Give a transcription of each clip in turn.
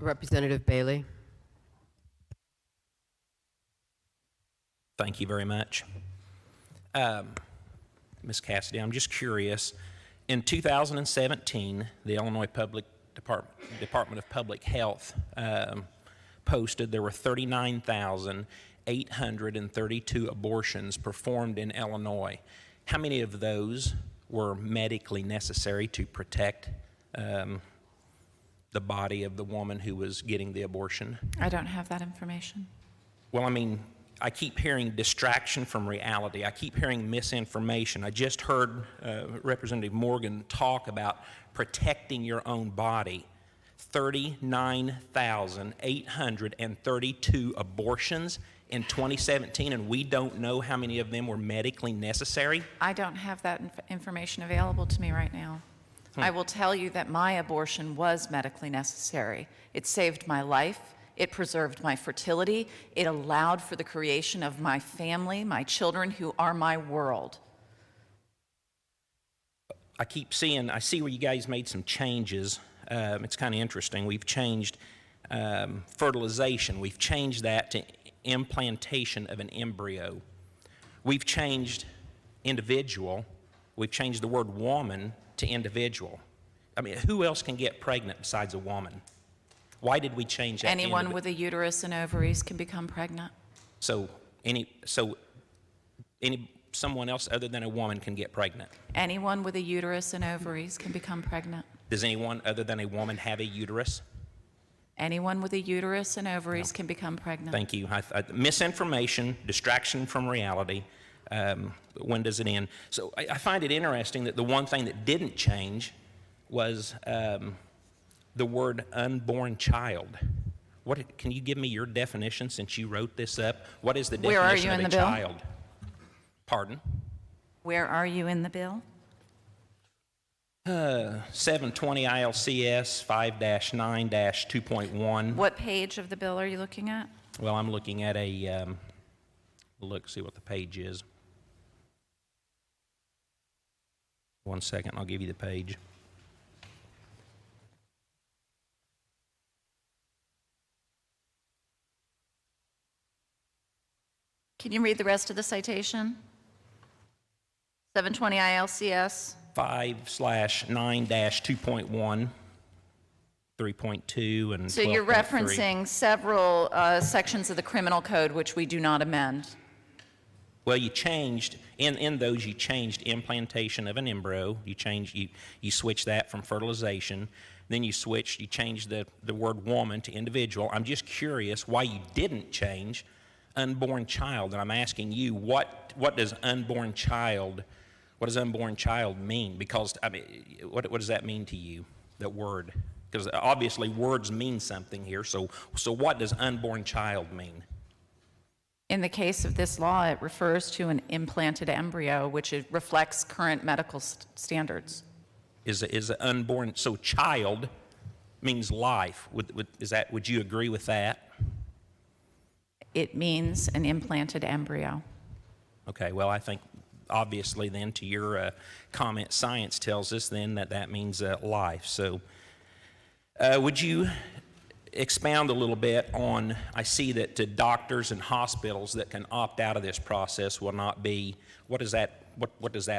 Representative Bailey. Thank you very much. Ms. Cassidy, I'm just curious. In 2017, the Illinois Department of Public Health posted there were 39,832 abortions performed in Illinois. How many of those were medically necessary to protect the body of the woman who was getting the abortion? I don't have that information. Well, I mean, I keep hearing distraction from reality. I keep hearing misinformation. I just heard Representative Morgan talk about protecting your own body. 39,832 abortions in 2017, and we don't know how many of them were medically necessary? I don't have that information available to me right now. I will tell you that my abortion was medically necessary. It saved my life. It preserved my fertility. It allowed for the creation of my family, my children, who are my world. I see where you guys made some changes. It's kind of interesting. We've changed fertilization. We've changed that to implantation of an embryo. We've changed individual. We've changed the word woman to individual. I mean, who else can get pregnant besides a woman? Why did we change that? Anyone with a uterus and ovaries can become pregnant. Someone else other than a woman can get pregnant. Anyone with a uterus and ovaries can become pregnant. Does anyone other than a woman have a uterus? Anyone with a uterus and ovaries can become pregnant. Thank you. Misinformation, distraction from reality. When does it end? So I find it interesting that the one thing that didn't change was the word unborn child. Can you give me your definition since you wrote this up? What is the definition of a child? Pardon? Where are you in the bill? 720 ILCS 5-9-2.1. What page of the bill are you looking at? Well, I'm looking at see what the page is. One second, I'll give you the page. Can you read the rest of the citation? 720 ILCS 5/9-2.1, 3.2, and So you're 12.3. referencing several sections of the criminal code which we do not amend. Well, you changed, in those you changed implantation of an embryo. You switched that from fertilization. Then you changed the word woman to individual. I'm just curious why you didn't change unborn child. And I'm asking you, what does unborn child mean? Because, I mean, what does that mean to you, that word? Because obviously words mean something here. So what does unborn child mean? In the case of this law, it refers to an implanted embryo, which reflects current medical standards. Is it unborn? So child means life. Would you agree with that? It means an implanted embryo. Okay. Well, I think obviously then to your comment, science tells us then that means life. So would you expound a little bit on, I see that doctors and hospitals that can opt out of this process will not be, what does that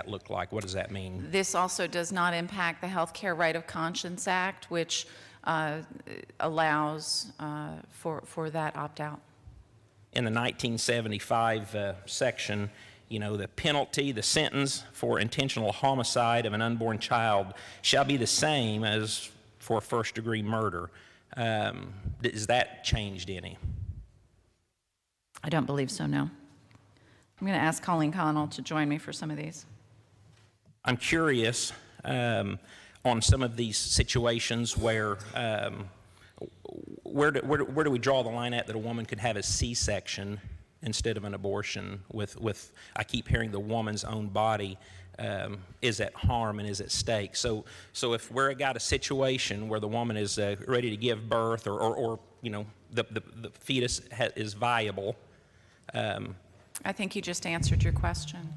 look like? What does that mean? This also does not impact the Health Care Right of Conscience Act, which allows for that opt-out. In the 1975 section, the penalty, the sentence for intentional homicide of an unborn child shall be the same as for first-degree murder. Is that changed any? I don't believe so, no. I'm going to ask Colleen Connell to join me for some of these. I'm curious on some of these situations where do we draw the line at that a woman could have a C-section instead of an abortion with I keep hearing the woman's own body is at harm and is at stake. So if we're got a situation where the woman is ready to give birth or the fetus is viable. I think you just answered your question.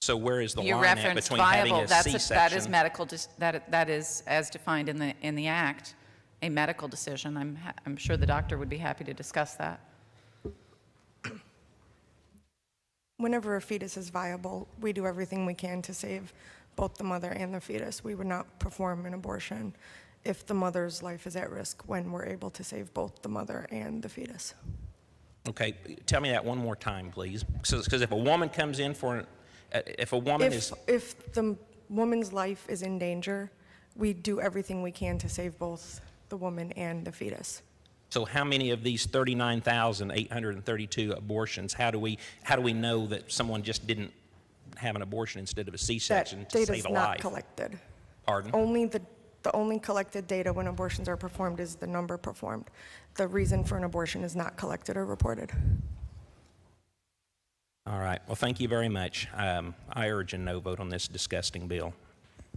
So where is the You line at referenced between viable. having a C-section? That is medical. That is as defined in the Act. a medical decision. I'm sure the doctor would be happy to discuss that. Whenever a fetus is viable, we do everything we can to save both the mother and the fetus. We would not perform an abortion if the mother's life is at risk when we're able to save both the mother and the fetus. Okay, tell me that one more time, please. Because if a woman comes in for, if a woman is... If the woman's life is in danger, we do everything we can to save both the woman and the fetus. So how many of these 39,832 abortions, how do we know that someone just didn't have an abortion instead of a C-section That to data save is a not life? collected. Pardon? Only the only collected data when abortions are performed is the number performed. The reason for an abortion is not collected or reported. All right. Well, thank you very much. I urge a no vote on this disgusting bill.